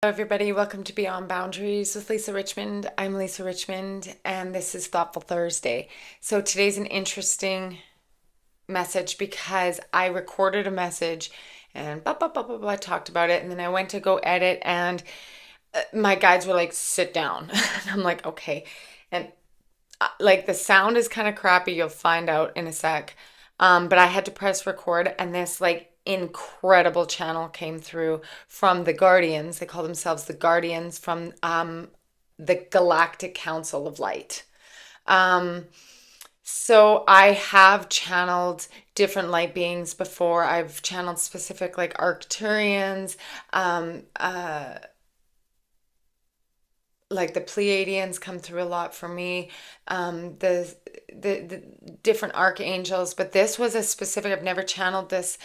Hello, everybody. Welcome to Beyond Boundaries with Lisa Richmond. I'm Lisa Richmond, and this is Thoughtful Thursday. So, today's an interesting message because I recorded a message and blah, talked about it, and then I went to go edit, and my guides were like, sit down. And I'm like, okay. And like the sound is kind of crappy. You'll find out in a sec. But I had to press record, and this like incredible channel came through from the Guardians. They call themselves the Guardians from the Galactic Council of Light. Um, so I have channeled different light beings before. I've channeled specific like Arcturians, um, uh, like the Pleiadians come through a lot for me. The different archangels, but this was a specific. I've never channeled this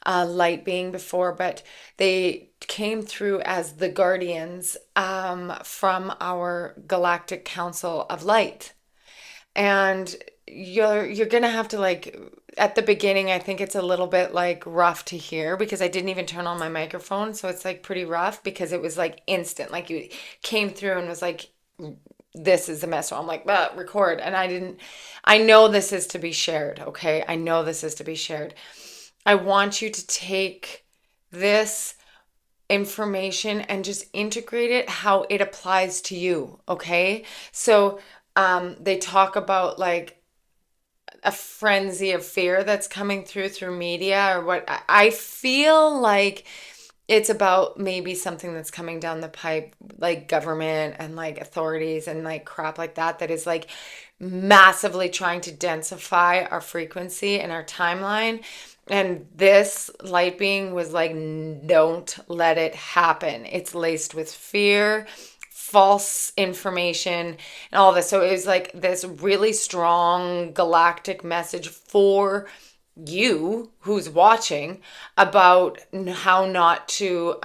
light being before, but they came through as the guardians from our Galactic Council of Light. And you're gonna have to like at the beginning, I think it's a little bit like rough to hear because I didn't even turn on my microphone, so it's like pretty rough because it was like instant, like you came through and was like, this is the mess. So I'm like, record. And I know this is to be shared, okay? I know this is to be shared. I want you to take this information and just integrate it how it applies to you, okay? So they talk about like a frenzy of fear that's coming through media or what I feel like it's about maybe something that's coming down the pipe, like government and like authorities and like crap like that is like massively trying to densify our frequency and our timeline. And this light being was like, don't let it happen. It's laced with fear, false information, and all this. So it was like this really strong galactic message for you who's watching about how not to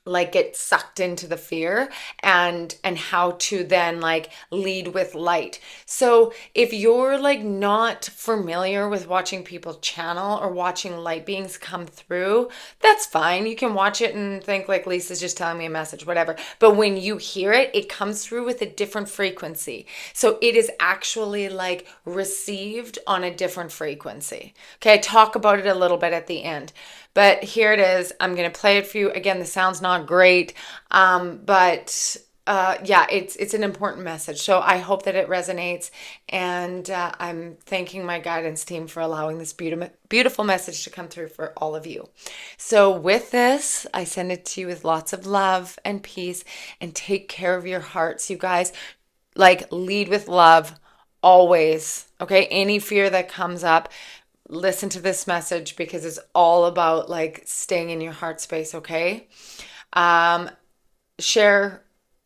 like get sucked into the fear and how to then like lead with light. So if you're like not familiar with watching people channel or watching light beings come through, that's fine. You can watch it and think like Lisa's just telling me a message, whatever. But when you hear it, it comes through with a different frequency. So it is actually like received on a different frequency. Okay, I talk about it a little bit at the end. But here it is. I'm going to play it for you. Again, the sound's not great, but yeah, it's an important message. So I hope that it resonates, and I'm thanking my guidance team for allowing this beautiful message to come through for all of you. So with this, I send it to you with lots of love and peace, and take care of your hearts, you guys. Like lead with love always. Okay, any fear that comes up, listen to this message because it's all about like staying in your heart space, okay? Um, Share,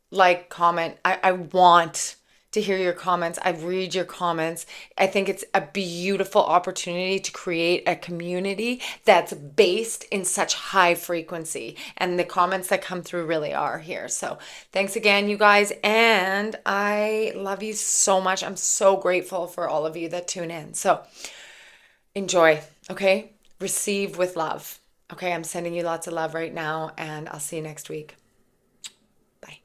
like, comment. I want to hear your comments. I read your comments. I think it's a beautiful opportunity to create a community that's based in such high frequency. And the comments that come through really are here. So thanks again, you guys. And I love you so much. I'm so grateful for all of you that tune in. So enjoy, okay? Receive with love. Okay, I'm sending you lots of love right now, and I'll see you next week. Bye.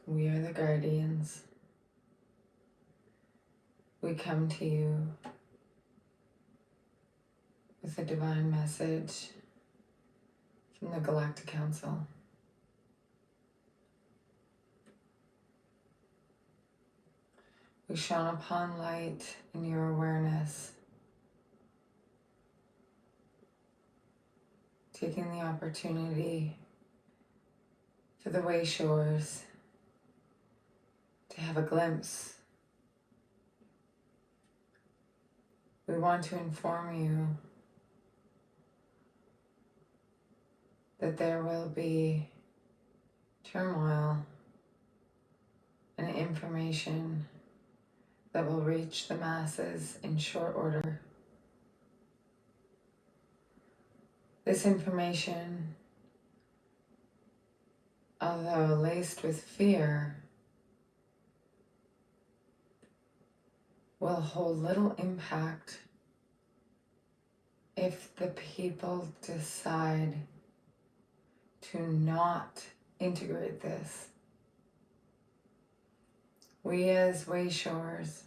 We are the guardians. We come to you with a divine message from the Galactic Council. We shone upon light in your awareness, taking the opportunity for the way shores to have a glimpse. We want to inform you that there will be turmoil and information that will reach the masses in short order. This information, although laced with fear, will hold little impact if the people decide to not integrate this. We as wayshowers,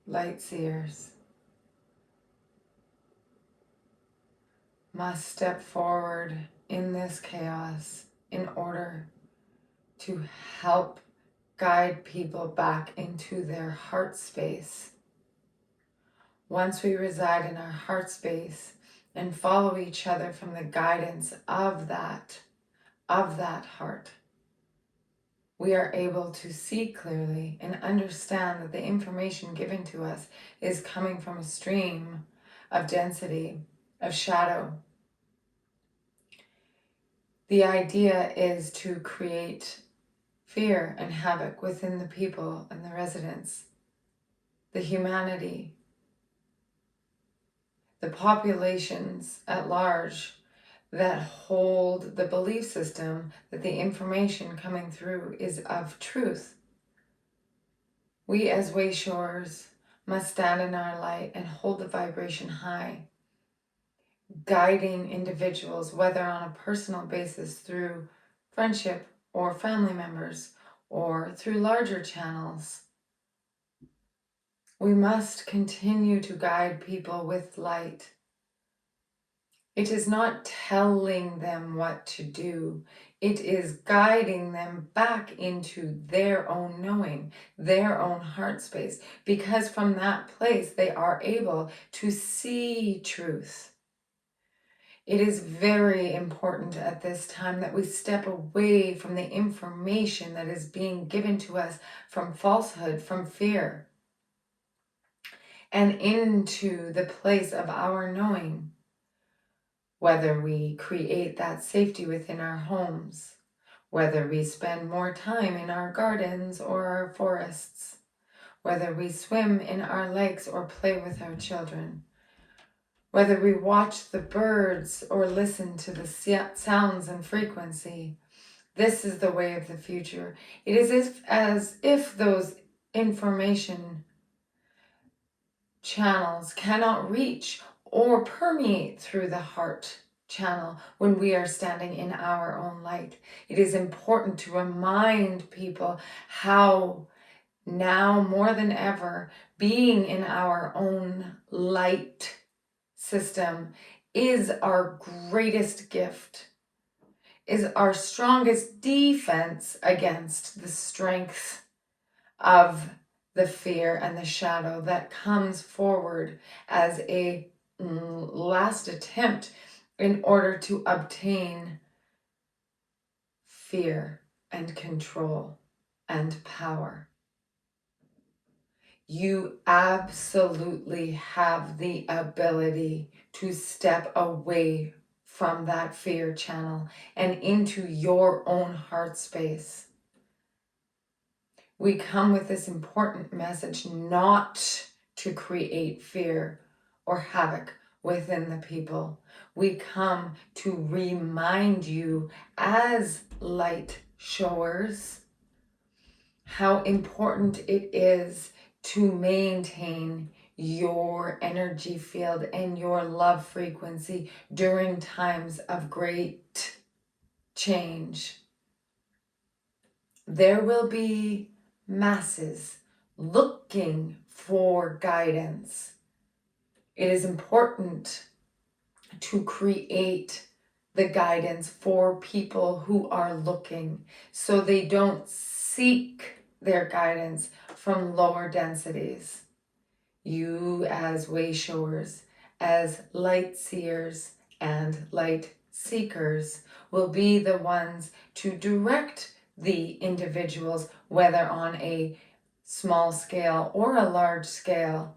light seers, must step forward in this chaos in order to help guide people back into their heart space. Once we reside in our heart space and follow each other from the guidance of that heart, we are able to see clearly and understand that the information given to us is coming from a stream of density, of shadow. The idea is to create fear and havoc within the people and the residents, the humanity, the populations at large that hold the belief system that the information coming through is of truth. We as wayshowers must stand in our light and hold the vibration high, guiding individuals, whether on a personal basis through friendship or family members or through larger channels. We must continue to guide people with light. It is not telling them what to do. It is guiding them back into their own knowing, their own heart space, because from that place they are able to see truth. It is very important at this time that we step away from the information that is being given to us from falsehood, from fear, and into the place of our knowing. Whether we create that safety within our homes, whether we spend more time in our gardens or our forests, whether we swim in our lakes or play with our children, whether we watch the birds or listen to the sounds and frequency. This is the way of the future. It is as if those information channels cannot reach or permeate through the heart channel when we are standing in our own light. It is important to remind people how now more than ever being in our own light system is our greatest gift, is our strongest defense against the strength of the fear and the shadow that comes forward as a last attempt in order to obtain fear and control and power. You absolutely have the ability to step away from that fear channel and into your own heart space. We come with this important message not to create fear or havoc within the people. We come to remind you as light showers how important it is to maintain your energy field and your love frequency during times of great change. There will be masses looking for guidance. It is important to create the guidance for people who are looking so they don't seek their guidance from lower densities. You as wayshowers, as light seers and light seekers will be the ones to direct the individuals, whether on a small scale or a large scale.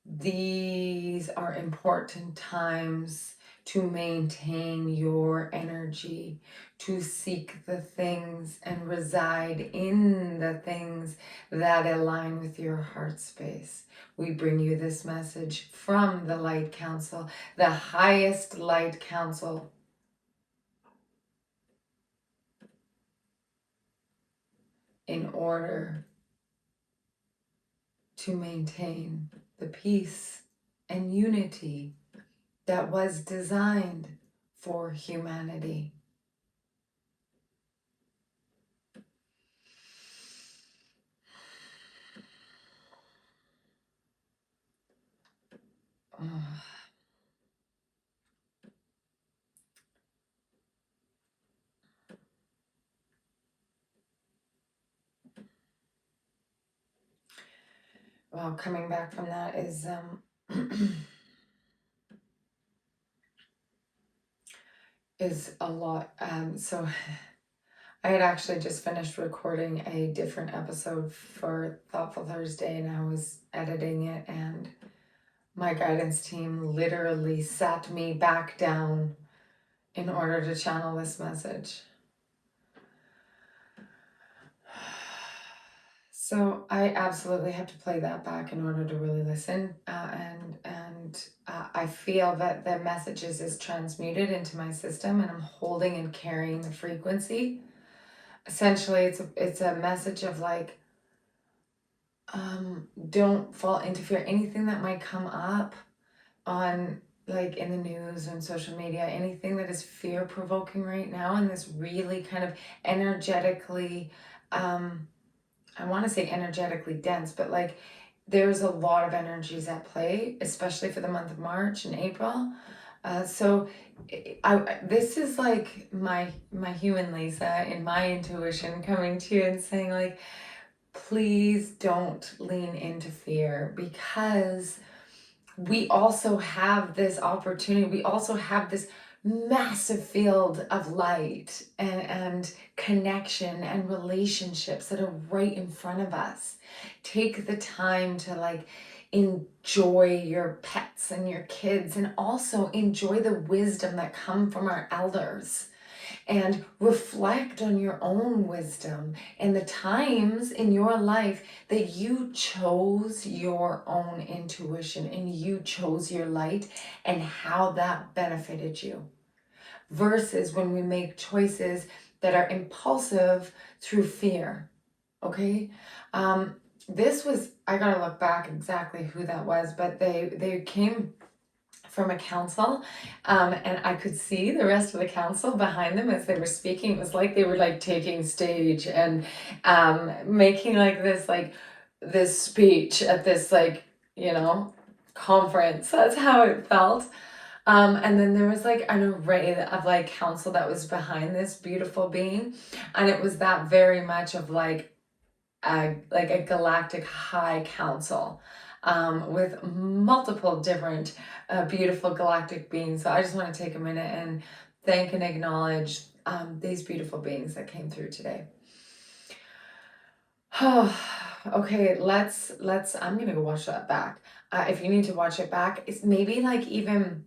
These are important times to maintain your energy, to seek the things and reside in the things that align with your heart space. We bring you this message from the Light Council, the highest light council. In order to maintain the peace and unity that was designed for humanity. Well, coming back from that is is a lot. So I had actually just finished recording a different episode for Thoughtful Thursday, and I was editing it, and my guidance team literally sat me back down in order to channel this message. So I absolutely have to play that back in order to really listen, and I feel that the messages is transmuted into my system, and I'm holding and carrying the frequency. Essentially, it's a message of like, don't fall into fear. Anything that might come up on like in the news and social media, anything that is fear provoking right now, and this really kind of energetically, I want to say energetically dense, but like there's a lot of energies at play, especially for the month of March and April. So this is like my human Lisa and my intuition coming to you and saying like, please don't lean into fear, because we also have this opportunity. We also have this massive field of light and connection and relationships that are right in front of us. Take the time to like enjoy your pets and your kids, and also enjoy the wisdom that come from our elders, and reflect on your own wisdom and the times in your life that you chose your own intuition and you chose your light, and how that benefited you, versus when we make choices that are impulsive through fear. Okay. This was, I gotta look back exactly who that was, but they came from a council, and I could see the rest of the council behind them as they were speaking. It was like they were like taking stage and making like this speech at this like, you know, conference. That's how it felt. And then there was like an array of like council that was behind this beautiful being, and it was that very much of like a Galactic High Council, with multiple different beautiful galactic beings. So I just want to take a minute and thank and acknowledge these beautiful beings that came through today. Okay, let's I'm gonna go watch that back. If you need to watch it back, it's maybe like even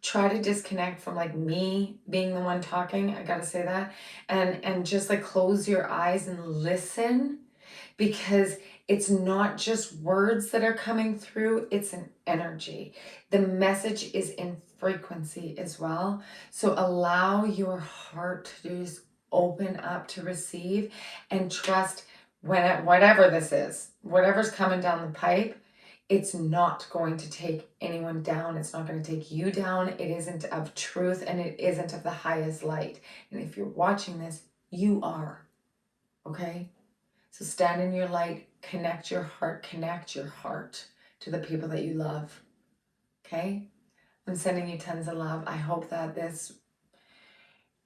try to disconnect from like me being the one talking. I gotta say that, and just like close your eyes and listen, because it's not just words that are coming through, it's an energy. The message is in frequency as well. So allow your heart to just open up to receive, and trust whatever this is, whatever's coming down the pipe, it's not going to take anyone down. It's not going to take you down. It isn't of truth, and it isn't of the highest light. And if you're watching this, you are. Okay? So stand in your light, connect your heart to the people that you love. Okay? I'm sending you tons of love. I hope that this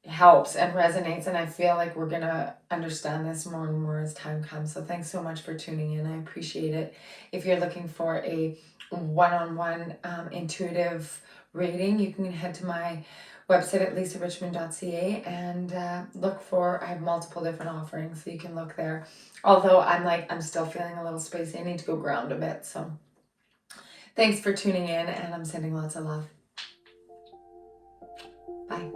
helps and resonates, and I feel like we're gonna understand this more and more as time comes. So thanks so much for tuning in. I appreciate it. If you're looking for a one-on-one intuitive reading, you can head to my website at lisarichmond.ca and look for, I have multiple different offerings, so you can look there. Although I'm still feeling a little spacey. I need to go ground a bit. So thanks for tuning in, and I'm sending lots of love. Bye.